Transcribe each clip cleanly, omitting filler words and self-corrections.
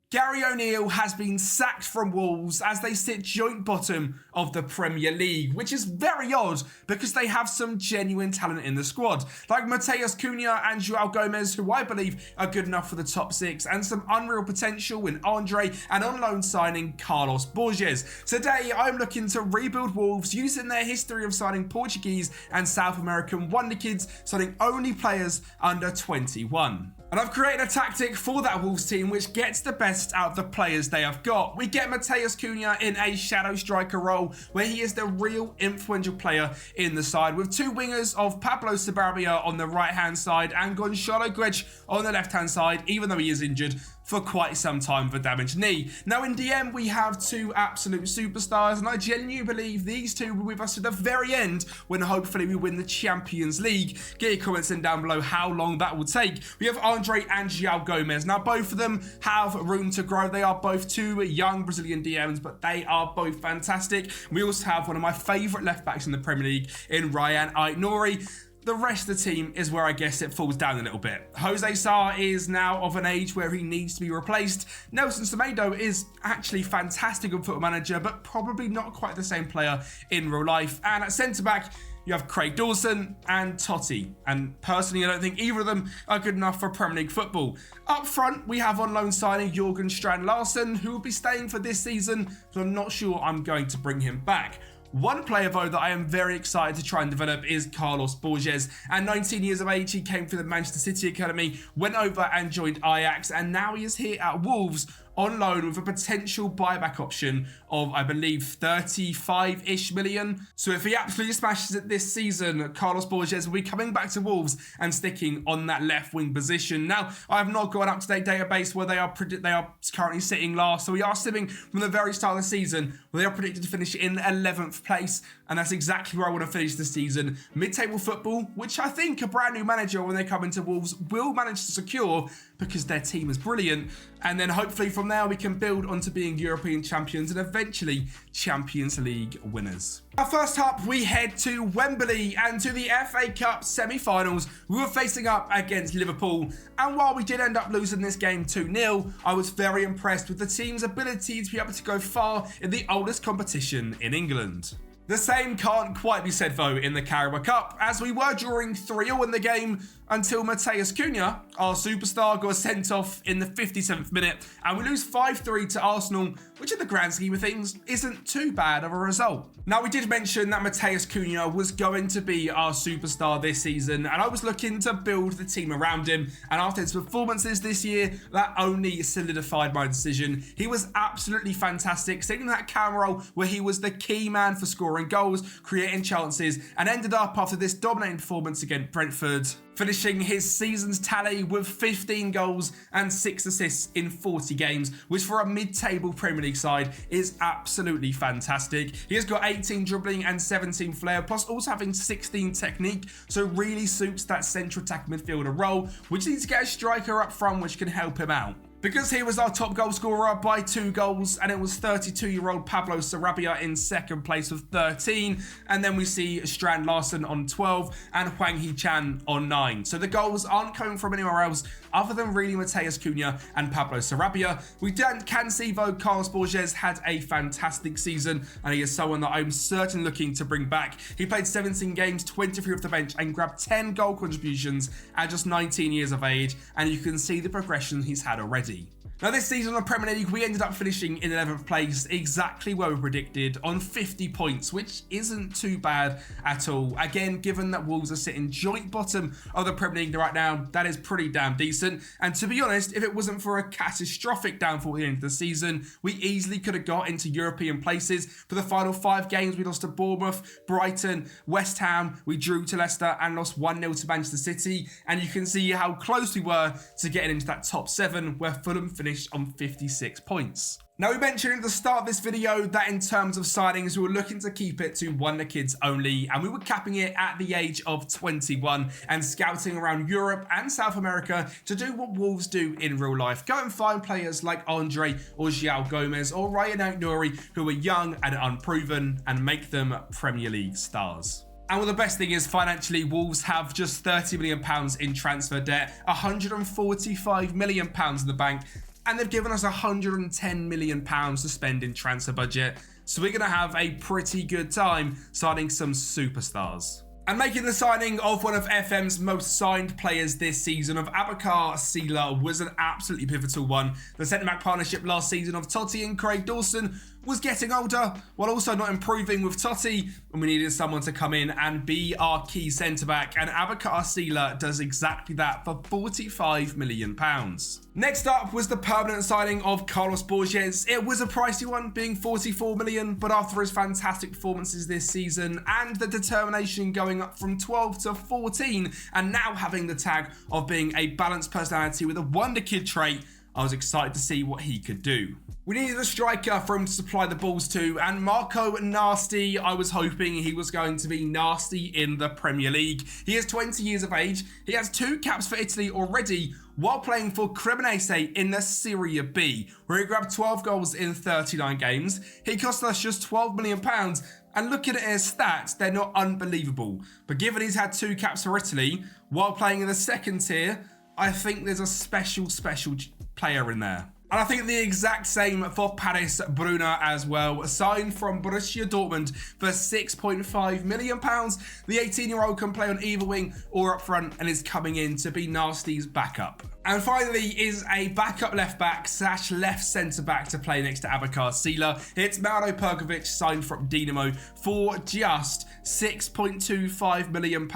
Gary O'Neill has been sacked from Wolves as they sit joint bottom of the Premier League, which is very odd because they have some genuine talent in the squad, like Matheus Cunha and João Gomes, who I believe are good enough for the top six, and some unreal potential in Andre and on loan signing Carlos Borges. Today, I'm looking to rebuild Wolves using their history of signing Portuguese and South American Wonderkids, signing only players under 21. And I've created a tactic for that Wolves team which gets the best out of the players they have got. We get Matheus Cunha in a shadow striker role where he is the real influential player in the side, with two wingers of Pablo Sarabia on the right hand side and Gonçalo Guedes on the left hand side, even though he is injured for quite some time with a damaged knee. Now in DM we have two absolute superstars, and I genuinely believe these two will be with us to the very end when hopefully we win the Champions League. Get your comments in down below how long that will take. We have Andre and João Gomes. Now both of them have room to grow. They are both two young Brazilian DMs, but they are both fantastic. We also have one of my favourite left backs in the Premier League in Ryan Aït-Nouri. The rest of the team is where I guess it falls down a little bit. Jose Sarr is now of an age where he needs to be replaced. Nelson Semedo is actually fantastic on Football Manager, but probably not quite the same player in real life. And at centre-back, you have Craig Dawson and Totti. And personally, I don't think either of them are good enough for Premier League football. Up front, we have on loan signing Jørgen Strand Larsen, who will be staying for this season, so I'm not sure I'm going to bring him back. One player, though, that I am very excited to try and develop is Carlos Borges. At 19 years of age, he came through the Manchester City Academy, went over and joined Ajax, and now he is here at Wolves on loan with a potential buyback option of, I believe, 35-ish million. So if he absolutely smashes it this season, Carlos Borges will be coming back to Wolves and sticking on that left wing position. Now, I have not got an up-to-date database where they are currently sitting last. So we are sitting from the very start of the season where they are predicted to finish in 11th place. And that's exactly where I want to finish the season. Mid-table football, which I think a brand new manager when they come into Wolves will manage to secure because their team is brilliant. And then hopefully from there we can build onto being European champions and eventually Champions League winners. Now first up, we head to Wembley and to the FA Cup semi-finals. We were facing up against Liverpool, and while we did end up losing this game 2-0, I was very impressed with the team's ability to be able to go far in the oldest competition in England. The same can't quite be said though in the Carabao Cup, as we were drawing 3-0 in the game until Matheus Cunha, our superstar, got sent off in the 57th minute, and we lose 5-3 to Arsenal, which in the grand scheme of things isn't too bad of a result. Now we did mention that Matheus Cunha was going to be our superstar this season, and I was looking to build the team around him, and after his performances this year, that only solidified my decision. He was absolutely fantastic, sitting in that camera role where he was the key man for scoring goals, creating chances, and ended up after this dominating performance against Brentford, finishing his season's tally with 15 goals and 6 assists in 40 games, which for a mid-table Premier League side is absolutely fantastic. He has got 18 dribbling and 17 flair, plus also having 16 technique, so really suits that central attack midfielder role, which needs to get a striker up front which can help him out. Because he was our top goal scorer by 2 goals, and it was 32-year-old Pablo Sarabia in second place with 13, and then we see Strand Larsen on 12 and Hwang Hee-chan on 9. So the goals aren't coming from anywhere else other than really Matheus Cunha and Pablo Sarabia. We can see though Carlos Borges had a fantastic season, and he is someone that I'm certainly looking to bring back. He played 17 games, 23 off the bench, and grabbed 10 goal contributions at just 19 years of age, and you can see the progression he's had already. Now this season in the Premier League, we ended up finishing in 11th place, exactly where we predicted, on 50 points, which isn't too bad at all. Again, given that Wolves are sitting joint bottom of the Premier League right now, that is pretty damn decent. And to be honest, if it wasn't for a catastrophic downfall at the end of the season, we easily could have got into European places. For the final 5 games, we lost to Bournemouth, Brighton, West Ham, we drew to Leicester and lost 1-0 to Manchester City. And you can see how close we were to getting into that top 7, where Fulham finished on 56 points. Now we mentioned at the start of this video that in terms of signings, we were looking to keep it to Wonderkids only, and we were capping it at the age of 21 and scouting around Europe and South America to do what Wolves do in real life. Go and find players like Andre or João Gomes or Ryan Aït-Nouri who are young and unproven and make them Premier League stars. And well, the best thing is financially, Wolves have just £30 million in transfer debt, £145 million in the bank, and they've given us £110 million to spend in transfer budget. So we're going to have a pretty good time signing some superstars. And making the signing of one of FM's most signed players this season of Abakar Sila was an absolutely pivotal one. The centre-back partnership last season of Totti and Craig Dawson was getting older while also not improving with Totti, and we needed someone to come in and be our key centre-back, and Abakar Sila does exactly that for £45 million. Next up was the permanent signing of Carlos Borges. It was a pricey one, being £44 million, but after his fantastic performances this season and the determination going up from 12 to 14 and now having the tag of being a balanced personality with a Wonderkid trait, I was excited to see what he could do. We needed a striker for him to supply the balls to, and Marco Nasty, I was hoping he was going to be nasty in the Premier League. He is 20 years of age, he has 2 caps for Italy already while playing for Cremonese in the Serie B, where he grabbed 12 goals in 39 games. He cost us just £12 million, and looking at his stats, they're not unbelievable. But given he's had 2 caps for Italy while playing in the second tier, I think there's a special player in there. And I think the exact same for Paris Bruna as well. Signed from Borussia Dortmund for £6.5 million. The 18-year-old can play on either wing or up front and is coming in to be Nasty's backup. And finally is a backup left back / left centre back to play next to Abakar Sila. It's Mauro Perkovic, signed from Dinamo for just £6.25 million.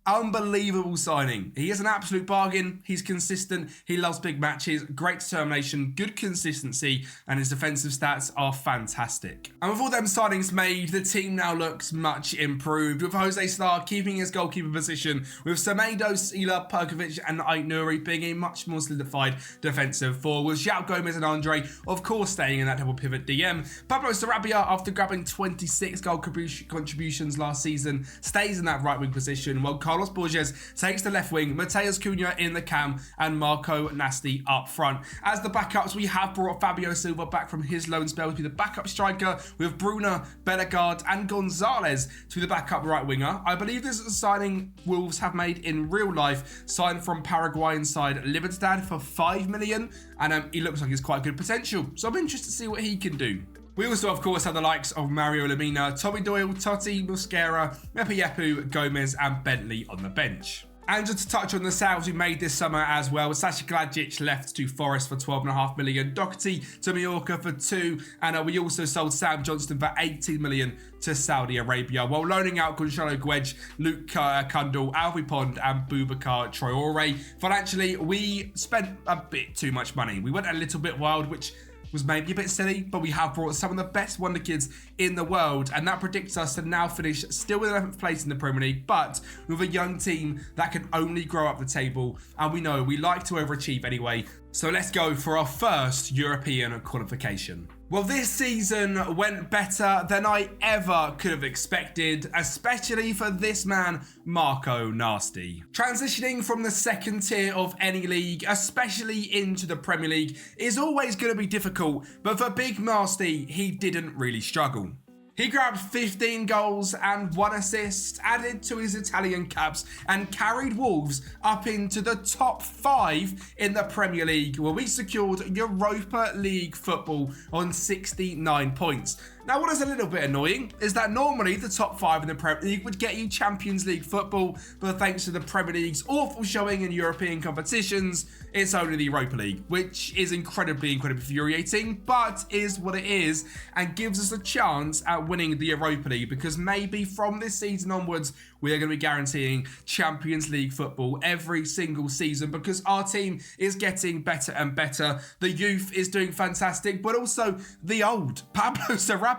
Unbelievable signing. He is an absolute bargain. He's consistent. He loves big matches, great determination, good consistency, and his defensive stats are fantastic. And with all them signings made, the team now looks much improved, with Jose Star keeping his goalkeeper position, with Semedo, Sila, Perkovic, and Aït-Nouri being a much more solidified defensive four, with João Gomez and Andre, of course, staying in that double pivot DM. Pablo Sarabia, after grabbing 26 goal contributions last season, stays in that right wing position, while Carlos Borges takes the left wing, Matheus Cunha in the cam, and Marco Nasty up front. As the backups, we have brought Fabio Silva back from his loan spell to be the backup striker, with Bruna, Bellegarde, and Gonzalez to be the backup right winger. I believe this is a signing Wolves have made in real life, signed from Paraguayan side Libertad for $5 million, and he looks like he's quite good potential, so I'm interested to see what he can do. We also, of course, have the likes of Mario Lemina, Tommy Doyle, Totti, Mosquera, Mepeyepu, Gomez, and Bentley on the bench. And just to touch on the sales we made this summer as well, Sacha Gladzic left to Forest for £12.5 million, Doherty to Mallorca for £2 million, and we also sold Sam Johnston for £18 million to Saudi Arabia, while loaning out Gonzalo Guedes, Luke Kundal, Alfie Pond, and Boubacar Traore. Financially, we spent a bit too much money. We went a little bit wild, which was maybe a bit silly, but we have brought some of the best Wonderkids in the world, and that predicts us to now finish still in 11th place in the Premier League, but with a young team that can only grow up the table, and we know we like to overachieve anyway. So let's go for our first European qualification. Well, this season went better than I ever could have expected, especially for this man, Marco Nasty. Transitioning from the second tier of any league, especially into the Premier League, is always going to be difficult, but for Big Nasty, he didn't really struggle. He grabbed 15 goals and 1 assist, added to his Italian caps, and carried Wolves up into the top 5 in the Premier League, where we secured Europa League football on 69 points. Now, what is a little bit annoying is that normally the top 5 in the Premier League would get you Champions League football, but thanks to the Premier League's awful showing in European competitions, it's only the Europa League, which is incredibly infuriating, but is what it is, and gives us a chance at winning the Europa League, because maybe from this season onwards, we are going to be guaranteeing Champions League football every single season, because our team is getting better and better. The youth is doing fantastic, but also the old Pablo Sarabia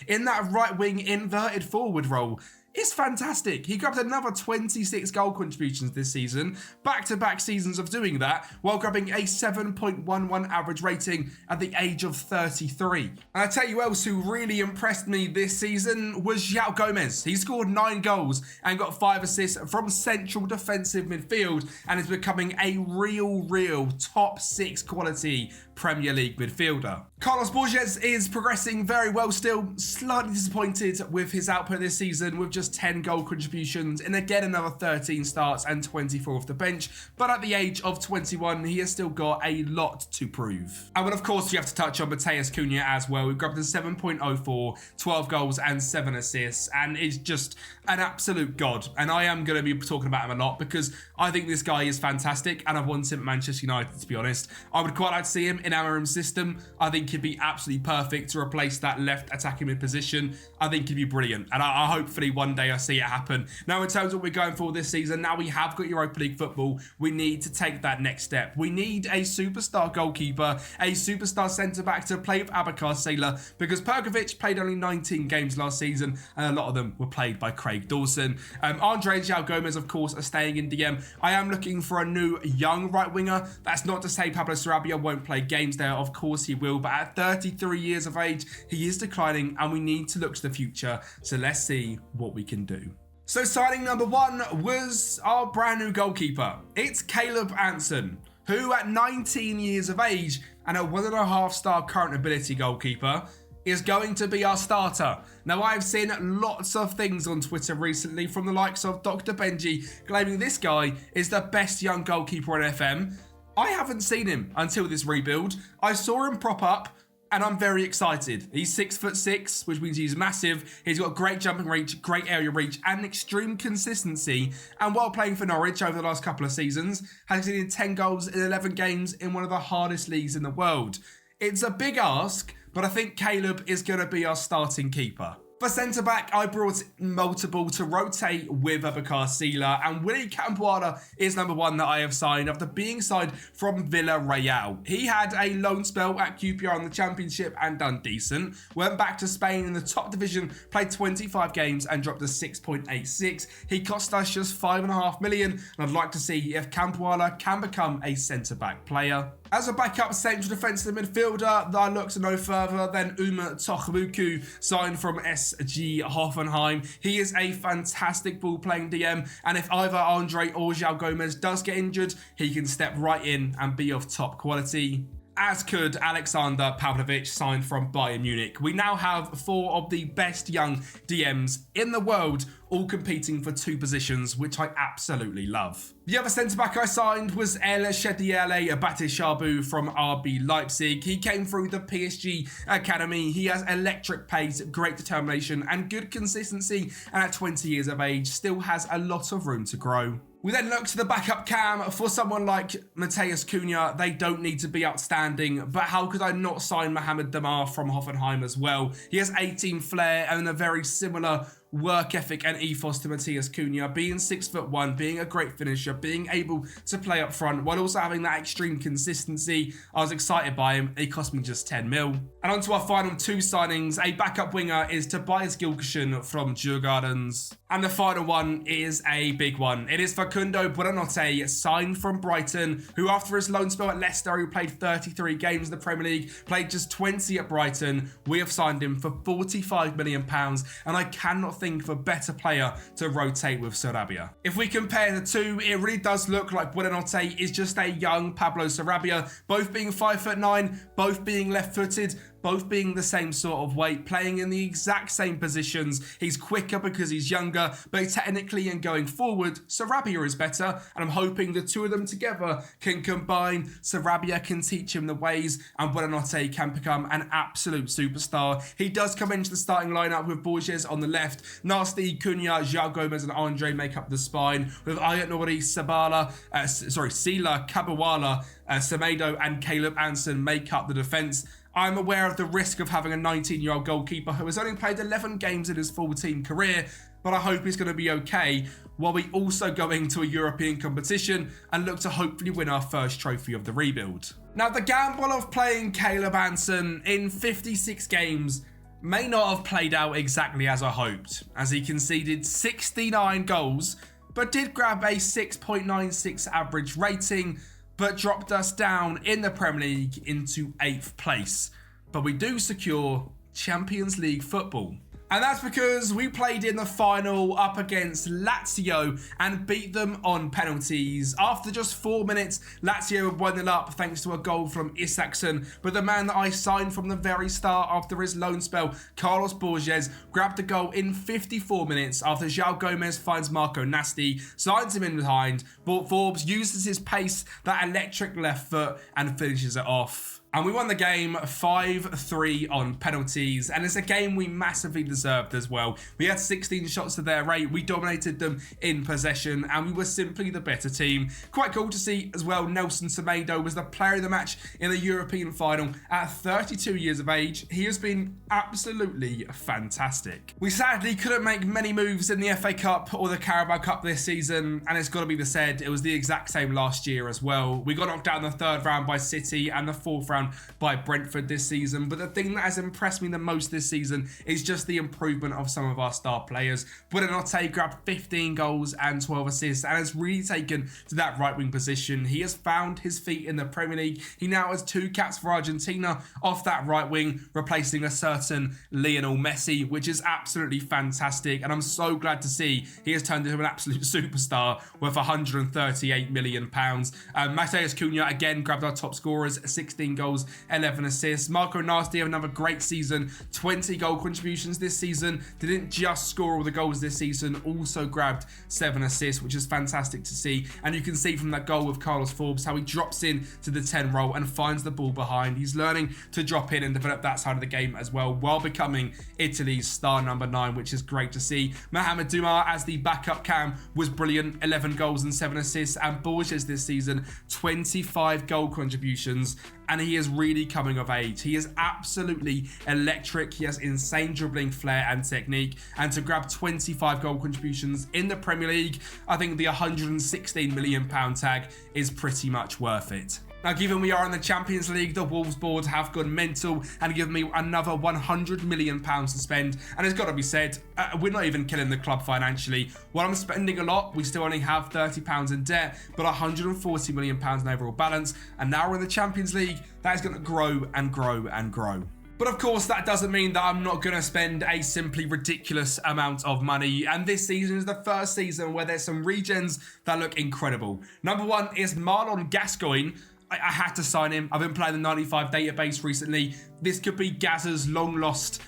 in that right wing inverted forward role is fantastic. He grabbed another 26 goal contributions this season, back-to-back seasons of doing that, while grabbing a 7.11 average rating at the age of 33. And I tell you who else who really impressed me this season was João Gomez. He scored 9 goals and got 5 assists from central defensive midfield, and is becoming a real top 6 quality Premier League midfielder. Carlos Borges is progressing very well still, slightly disappointed with his output this season with just 10 goal contributions in again another 13 starts and 24 off the bench, but at the age of 21 he has still got a lot to prove. And of course you have to touch on Matheus Cunha as well. We've grabbed a 7.04, 12 goals and 7 assists, and is just an absolute god. And I am going to be talking about him a lot because I think this guy is fantastic and I want him at Manchester United, to be honest. I would quite like to see him in Amarim's system. I think he'd be absolutely perfect to replace that left attacking mid position. I think he'd be brilliant, and I hopefully one day I see it happen. Now, in terms of what we're going for this season, now we have got Europa League football, we need to take that next step. We need a superstar goalkeeper, a superstar centre-back to play with Abakar Sailor, because Perkovic played only 19 games last season, and a lot of them were played by Craig Dawson. Andre and João Gomez, of course, are staying in DM. I am looking for a new young right winger. That's not to say Pablo Sarabia won't play games there, of course he will, but at 33 years of age, he is declining and we need to look to the future. So let's see what we can do. So signing number 1 was our brand new goalkeeper. It's Caleb Anson, who at 19 years of age and a 1.5-star current ability goalkeeper is going to be our starter. Now, I've seen lots of things on Twitter recently from the likes of Dr. Benji claiming this guy is the best young goalkeeper in FM. I haven't seen him until this rebuild. I saw him prop up and I'm very excited. He's 6'6", which means he's massive. He's got great jumping reach, great area reach, and extreme consistency. And while playing for Norwich over the last couple of seasons, has conceded 10 goals in 11 games in one of the hardest leagues in the world. It's a big ask, but I think Caleb is going to be our starting keeper. For centre-back, I brought multiple to rotate with Abakar Sailor, and Willy Campoada is number 1 that I have signed after being signed from Villarreal. He had a loan spell at QPR in the Championship and done decent. Went back to Spain in the top division, played 25 games and dropped to 6.86. He cost us just $5.5 million, and I'd like to see if Campoada can become a centre-back player. As a backup central defensive midfielder, I look to no further than Uma Tochmuku, signed from SG Hoffenheim. He is a fantastic ball-playing DM, and if either Andre or João Gomez does get injured, he can step right in and be of top quality. As could Alexander Pavlovic, signed from Bayern Munich. We now have 4 of the best young DMs in the world, all competing for 2 positions, which I absolutely love. The other centre-back I signed was El Shediele Batishabu from RB Leipzig. He came through the PSG Academy. He has electric pace, great determination, and good consistency, and at 20 years of age, still has a lot of room to grow. We then look to the backup cam for someone like Matheus Cunha. They don't need to be outstanding, but how could I not sign Mohamed Damar from Hoffenheim as well? He has 18 flair and a very similar work ethic and ethos to Matheus Cunha, being 6'1", being a great finisher, being able to play up front while also having that extreme consistency. I was excited by him. He cost me just 10 mil. And on to our final 2 signings. A backup winger is Tobias Gilkison from Djurgårdens. And the final one is a big one. It is Facundo Buonanotte, signed from Brighton, who after his loan spell at Leicester, who played 33 games in the Premier League, played just 20 at Brighton. We have signed him for £45 million, and I cannot think of a better player to rotate with Sarabia. If we compare the 2, it really does look like Buonanotte is just a young Pablo Sarabia, both being 5'9", both being left-footed, both being the same sort of weight, playing in the exact same positions. He's quicker because he's younger, but technically and going forward, Sarabia is better, and I'm hoping the 2 of them together can combine. Sarabia can teach him the ways, and Buonanotte can become an absolute superstar. He does come into the starting lineup with Borges on the left. Nasty, Cunha, João Gomez and Andre make up the spine, with Ayat Nouri, Sila, Kabawala, Semedo and Caleb Anson make up the defence. I'm aware of the risk of having a 19-year-old goalkeeper who has only played 11 games in his full team career, but I hope he's going to be okay, while we also go into a European competition and look to hopefully win our first trophy of the rebuild. Now, the gamble of playing Caleb Anson in 56 games may not have played out exactly as I hoped, as he conceded 69 goals, but did grab a 6.96 average rating, but dropped us down in the Premier League into 8th place. But we do secure Champions League football. And that's because we played in the final up against Lazio and beat them on penalties. After just 4 minutes, Lazio won 1-0 up thanks to a goal from Isaacson. But the man that I signed from the very start after his loan spell, Carlos Borges, grabbed the goal in 54 minutes after João Gomez finds Marco Nasti, signs him in behind, but Forbes uses his pace, that electric left foot, and finishes it off. And we won the game 5-3 on penalties, and it's a game we massively deserved as well. We had 16 shots to their 8, we dominated them in possession, and we were simply the better team. Quite cool to see as well, Nelson Semedo was the player of the match in the European final at 32 years of age. He has been absolutely fantastic. We sadly couldn't make many moves in the FA Cup or the Carabao Cup this season, and it's got to be said, it was the exact same last year as well. We got knocked out in the 3rd round by City and the 4th round by Brentford this season, but the thing that has impressed me the most this season is just the improvement of some of our star players. Buonanotte grabbed 15 goals and 12 assists and has really taken to that right wing position. He has found his feet in the Premier League. He now has 2 caps for Argentina off that right wing, replacing a certain Lionel Messi, which is absolutely fantastic, and I'm so glad to see he has turned into an absolute superstar worth £138 million. Matheus Cunha again grabbed our top scorers, 16 goals, 11 assists. Marco Nasti have another great season, 20 goal contributions this season. Didn't just score all the goals this season, also grabbed 7 assists, which is fantastic to see. And you can see from that goal with Carlos Forbes how he drops in to the 10 role and finds the ball behind. He's learning to drop in and develop that side of the game as well, while becoming Italy's star number 9, which is great to see. Mohamed Doumar as the backup cam was brilliant, 11 goals and 7 assists. And Borges this season, 25 goal contributions, and he is really coming of age. He is absolutely electric. He has insane dribbling flair and technique, and to grab 25 goal contributions in the Premier League, I think the £116 million tag is pretty much worth it. Now, given we are in the Champions League, the Wolves board have gone mental and given me another £100 million to spend. And it's got to be said, we're not even killing the club financially. While I'm spending a lot, we still only have £30 in debt, but £140 million in overall balance. And now we're in the Champions League, that is going to grow and grow and grow. But of course, that doesn't mean that I'm not going to spend a simply ridiculous amount of money. And this season is the first season where there's some regens that look incredible. Number 1 is Marlon Gascoigne. I had to sign him. I've been playing the 95 database recently. This could be Gazza's long lost,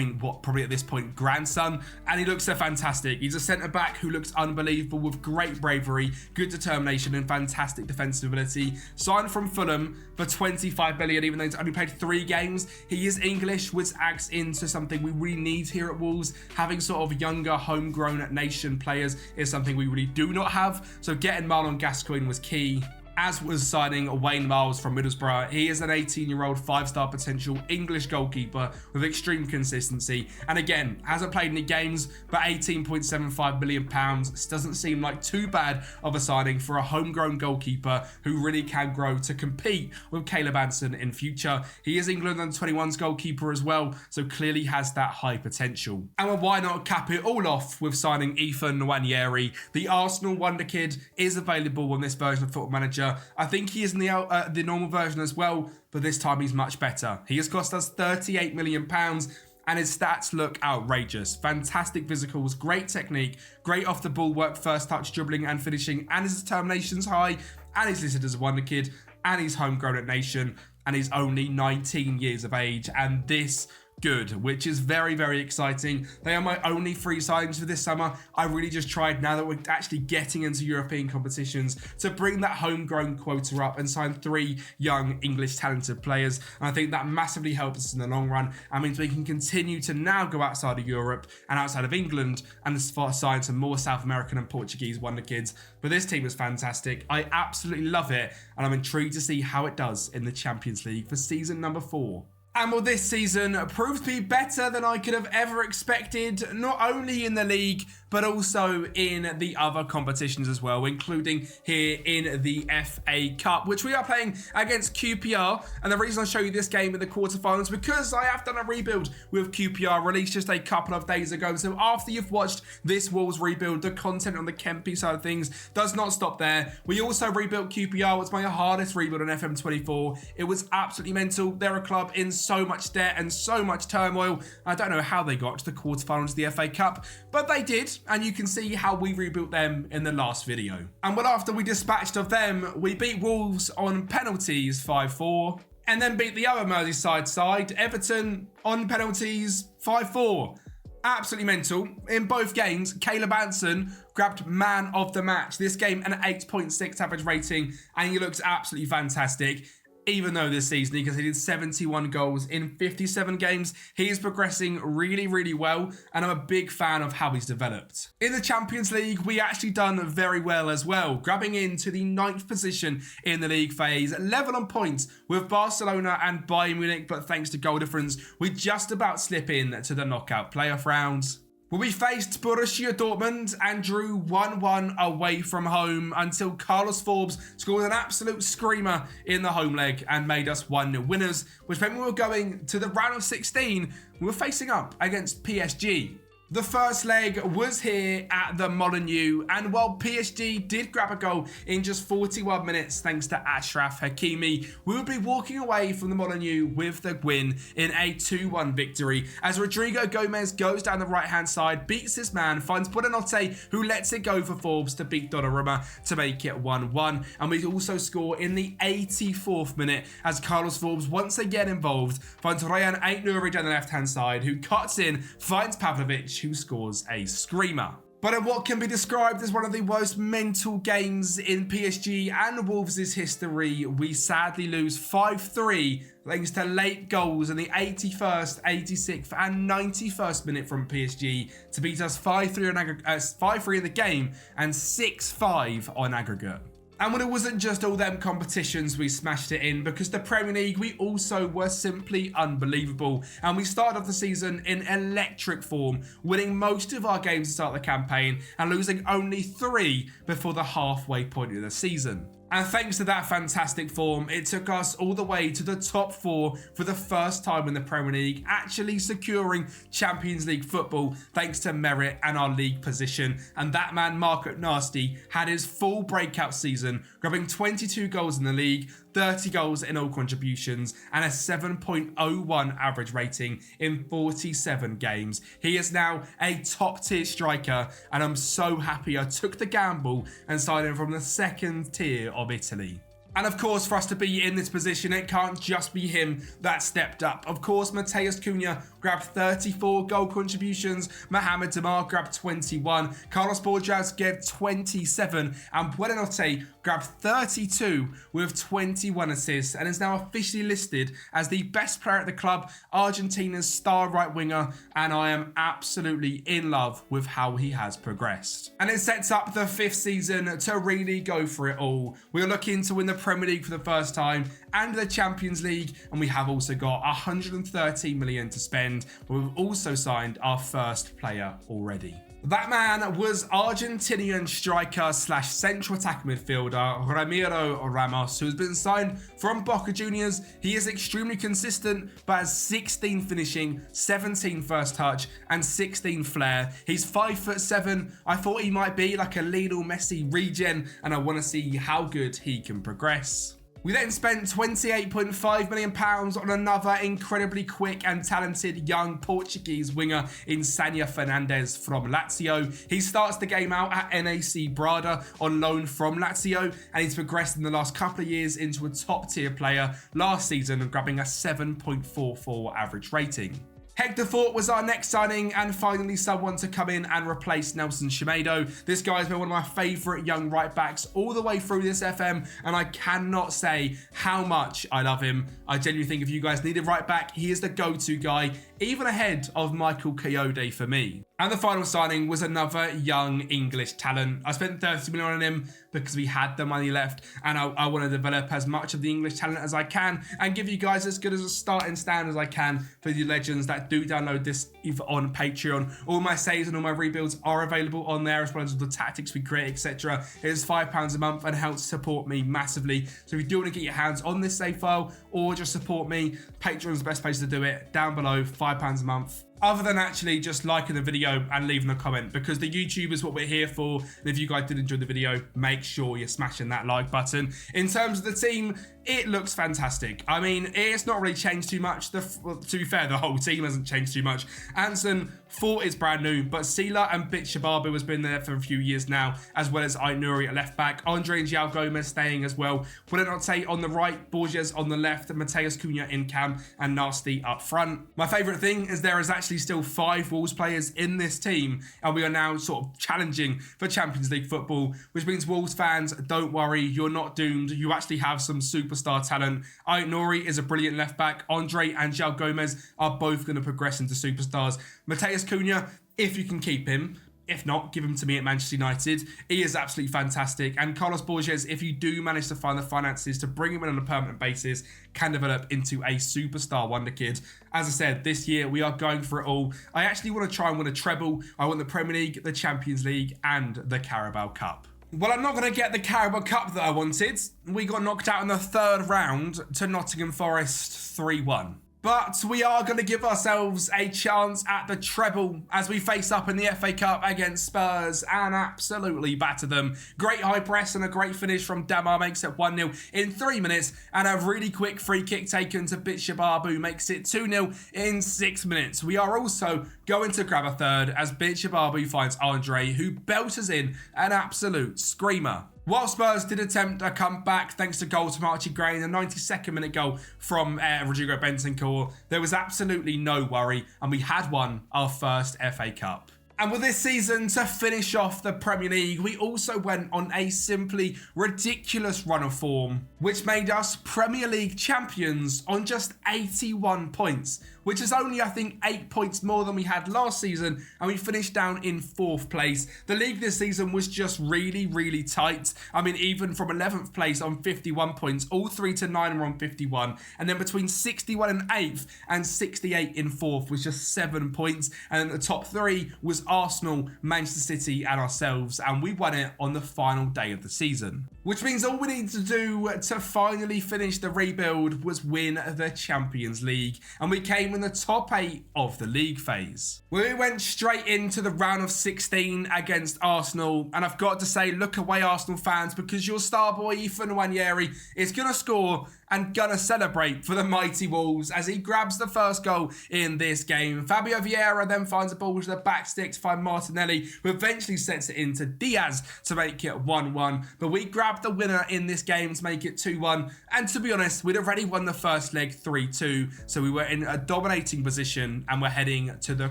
probably at this point, grandson. And he looks so fantastic. He's a centre-back who looks unbelievable with great bravery, good determination, and fantastic defensive ability. Signed from Fulham for 25 million, even though he's only played 3 games. He is English, which acts into something we really need here at Wolves. Having sort of younger, homegrown nation players is something we really do not have. So getting Marlon Gascoigne was key, as was signing Wayne Miles from Middlesbrough. He is an 18-year-old 5-star potential English goalkeeper with extreme consistency. And again, hasn't played any games, but £18.75 million doesn't seem like too bad of a signing for a homegrown goalkeeper who really can grow to compete with Caleb Anson in future. He is England under-21's goalkeeper as well, so clearly has that high potential. And why not cap it all off with signing Ethan Nwaneri? The Arsenal Wonderkid is available on this version of Football Manager. I think he is in the normal version as well, but this time he's much better. He has cost us £38 million, and his stats look outrageous. Fantastic physicals, great technique, great off the ball work, first touch, dribbling and finishing, and his determination's high, and he's listed as a wonder kid, and he's homegrown at Nation, and he's only 19 years of age, and this good, which is very, very exciting. They are my only 3 signings for this summer. I really just tried, now that we're actually getting into European competitions, to bring that homegrown quota up and sign 3 young English talented players. And I think that massively helps us in the long run and means we can continue to now go outside of Europe and outside of England and sign some more South American and Portuguese Wonderkids. But this team is fantastic. I absolutely love it, and I'm intrigued to see how it does in the Champions League for season number 4. And will this season prove to be better than I could have ever expected, not only in the league, but also in the other competitions as well, including here in the FA Cup, which we are playing against QPR. And the reason I show you this game in the quarterfinals, because I have done a rebuild with QPR, released just a couple of days ago. So after you've watched this Wolves rebuild, the content on the Kempi side of things does not stop there. We also rebuilt QPR. It's my hardest rebuild on FM24. It was absolutely mental. They're a club in so much debt and so much turmoil. I don't know how they got to the quarterfinals of the FA Cup, but they did, and you can see how we rebuilt them in the last video. And well, after we dispatched of them, we beat Wolves on penalties 5-4, and then beat the other Merseyside side, Everton, on penalties 5-4. Absolutely mental. In both games, Caleb Anson grabbed man of the match. This game an 8.6 average rating, and he looks absolutely fantastic. Even though this season he conceded 71 goals in 57 games, he is progressing really, really well, and I'm a big fan of how he's developed. In the Champions League, we actually done very well as well, grabbing into the 9th position in the league phase, level on points with Barcelona and Bayern Munich, but thanks to goal difference, we just about slip in to the knockout playoff rounds. We faced Borussia Dortmund and drew 1-1 away from home until Carlos Forbes scored an absolute screamer in the home leg and made us 1-0 winners, which meant we were going to the round of 16. We were facing up against PSG. The first leg was here at the Molineux, and while PSG did grab a goal in just 41 minutes thanks to Achraf Hakimi, we would be walking away from the Molineux with the win in a 2-1 victory as Rodrigo Gomez goes down the right-hand side, beats his man, finds Buonanotte, who lets it go for Forbes to beat Donnarumma to make it 1-1. And we also score in the 84th minute as Carlos Forbes once again involved, finds Ryan Aït-Nouri down the left-hand side, who cuts in, finds Pavlovic, who scores a screamer. But in what can be described as one of the most mental games in PSG and Wolves' history, we sadly lose 5-3 thanks to late goals in the 81st, 86th and 91st minute from PSG to beat us 5-3 in the game and 6-5 on aggregate. And when it wasn't just all them competitions we smashed it in, because the Premier League, we also were simply unbelievable. And we started off the season in electric form, winning most of our games to start the campaign and losing only 3 before the halfway point of the season. And thanks to that fantastic form, it took us all the way to the top 4 for the first time in the Premier League, actually securing Champions League football thanks to merit and our league position. And that man, Marco Nasty, had his full breakout season, grabbing 22 goals in the league, 30 goals in all contributions, and a 7.01 average rating in 47 games. He is now a top tier striker, and I'm so happy I took the gamble and signed him from the 2nd tier of Italy. And of course, for us to be in this position, it can't just be him that stepped up. Of course, Matheus Cunha grabbed 34 goal contributions, Mohamed Damar grabbed 21, Carlos Borjas gave 27, and Buonanotte grabbed 32 with 21 assists and is now officially listed as the best player at the club, Argentina's star right winger, and I am absolutely in love with how he has progressed. And it sets up the 5th season to really go for it all. We're looking to win the Premier League for the first time and the Champions League, and we have also got 113 million to spend. We've also signed our first player already. That man was Argentinian striker / central attack midfielder Ramiro Ramos, who has been signed from Boca Juniors. He is extremely consistent, but has 16 finishing, 17 first touch, and 16 flair. He's 5'7". I thought he might be like a Lionel Messi regen, and I want to see how good he can progress. We then spent £28.5 million on another incredibly quick and talented young Portuguese winger in Sanya Fernandes from Lazio. He starts the game out at NAC Brada on loan from Lazio, and he's progressed in the last couple of years into a top tier player last season, grabbing a 7.44 average rating. Hector Fort was our next signing, and finally someone to come in and replace Nelson Semedo. This guy has been one of my favourite young right backs all the way through this FM, and I cannot say how much I love him. I genuinely think if you guys need a right back, he is the go-to guy, even ahead of Michael Coyote for me. And the final signing was another young English talent. I spent 30 million on him because we had the money left, and I want to develop as much of the English talent as I can and give you guys as good as a starting stand as I can for the legends that do download this either on Patreon. All my saves and all my rebuilds are available on there, as well as all the tactics we create, etc. It is £5 a month and helps support me massively. So if you do want to get your hands on this save file or just support me, Patreon is the best place to do it. Down below, £5 a month. Other than actually just liking the video and leaving a comment, because the YouTube is what we're here for. And if you guys did enjoy the video, make sure you're smashing that like button. In terms of the team, it looks fantastic. I mean, it's not really changed too much. Well, to be fair, the whole team hasn't changed too much. Anson, Fort is brand new, but Sila and Bitshababu has been there for a few years now, as well as Ainuri at left back. Andre and João Gomez staying as well. Buonanotte on the right, Borges on the left, Matheus Cunha in cam, and Nasty up front. My favourite thing is there is actually still 5 Wolves players in this team, and we are now sort of challenging for Champions League football, which means Wolves fans, don't worry, you're not doomed. You actually have some superstar talent. Ainuri is a brilliant left back. Andre and João Gomez are both going to progress into superstars. Matheus Cunha, if you can keep him. If not, give him to me at Manchester United. He is absolutely fantastic. And Carlos Borges, if you do manage to find the finances to bring him in on a permanent basis, can develop into a superstar Wonderkid. As I said, this year we are going for it all. I actually want to try and win a treble. I want the Premier League, the Champions League, and the Carabao Cup. Well, I'm not going to get the Carabao Cup that I wanted. We got knocked out in the 3rd round to Nottingham Forest 3-1. But we are going to give ourselves a chance at the treble as we face up in the FA Cup against Spurs and absolutely batter them. Great high press and a great finish from Damar makes it 1-0 in 3 minutes, and a really quick free kick taken to Bitshababu makes it 2-0 in 6 minutes. We are also going to grab a third as Bitshababu finds Andre, who belters in an absolute screamer. While Spurs did attempt a comeback thanks to goals from Archie Gray and a 92nd minute goal from Rodrigo Bentancur, there was absolutely no worry, and we had won our first FA Cup. And with this season to finish off the Premier League, we also went on a simply ridiculous run of form, which made us Premier League champions on just 81 points, which is only, I think, 8 points more than we had last season, and we finished down in 4th place. The league this season was just really, really tight. I mean, even from 11th place on 51 points, all 3 to 9 were on 51, and then between 61 in 8th and 68 in 4th was just 7 points, and then the top 3 was Arsenal, Manchester City and ourselves, and we won it on the final day of the season. Which means all we need to do to finally finish the rebuild was win the Champions League, and we came in the top 8 of the league phase. We went straight into the round of 16 against Arsenal, and I've got to say, look away Arsenal fans, because your star boy Ethan Nwaneri is going to score and gonna celebrate for the mighty Wolves as he grabs the first goal in this game. Fabio Vieira then finds a ball to the back stick to find Martinelli, who eventually sets it into Diaz to make it 1-1. But we grabbed the winner in this game to make it 2-1. And to be honest, we'd already won the first leg 3-2. So we were in a dominating position and we're heading to the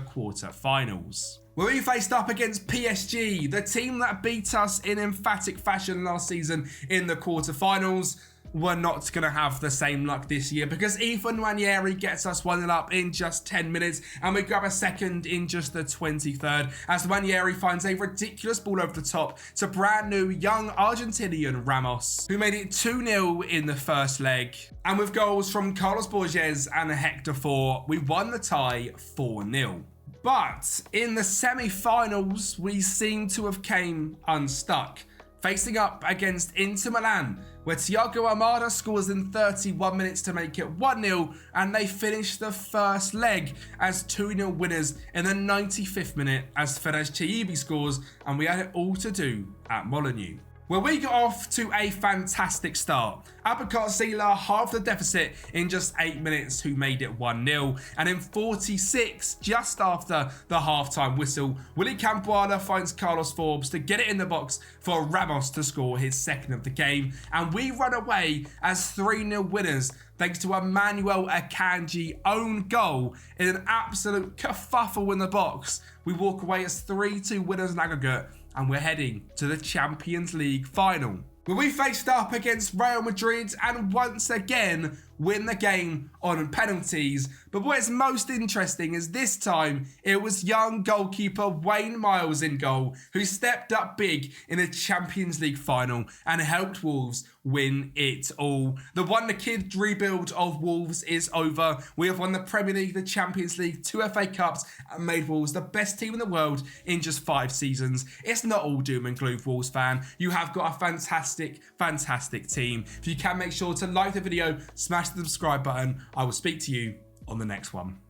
quarter-finals, where we faced up against PSG, the team that beat us in emphatic fashion last season in the quarter-finals. We're not going to have the same luck this year because Ethan Nwaneri gets us 1-0 up in just 10 minutes and we grab a second in just the 23rd as Nwaneri finds a ridiculous ball over the top to brand new young Argentinian Ramos, who made it 2-0 in the first leg. And with goals from Carlos Borges and Hector Fort, we won the tie 4-0. But in the semi-finals, we seem to have came unstuck, facing up against Inter Milan, where Thiago Almada scores in 31 minutes to make it 1-0, and they finish the first leg as 2-0 winners in the 95th minute as Ferenc Chiibi scores, and we had it all to do at Molineux, where we got off to a fantastic start. Abubakar Sila halved the deficit in just 8 minutes, who made it 1-0. And in 46, just after the halftime whistle, Willy Campoala finds Carlos Forbes to get it in the box for Ramos to score his second of the game. And we run away as 3-0 winners, thanks to Emmanuel Akanji own goal in an absolute kerfuffle in the box. We walk away as 3-2 winners in aggregate, and we're heading to the Champions League final, where we faced up against Real Madrid, and once again, win the game on penalties. But what's most interesting is this time it was young goalkeeper Wayne Miles in goal who stepped up big in a Champions League final and helped Wolves win it all. The Wonderkids rebuild of Wolves is over. We have won the Premier League, the Champions League, 2 FA Cups, and made Wolves the best team in the world in just 5 seasons. It's not all doom and gloom, Wolves fan. You have got a fantastic, fantastic team. If you can, make sure to like the video, smash the subscribe button. I will speak to you on the next one.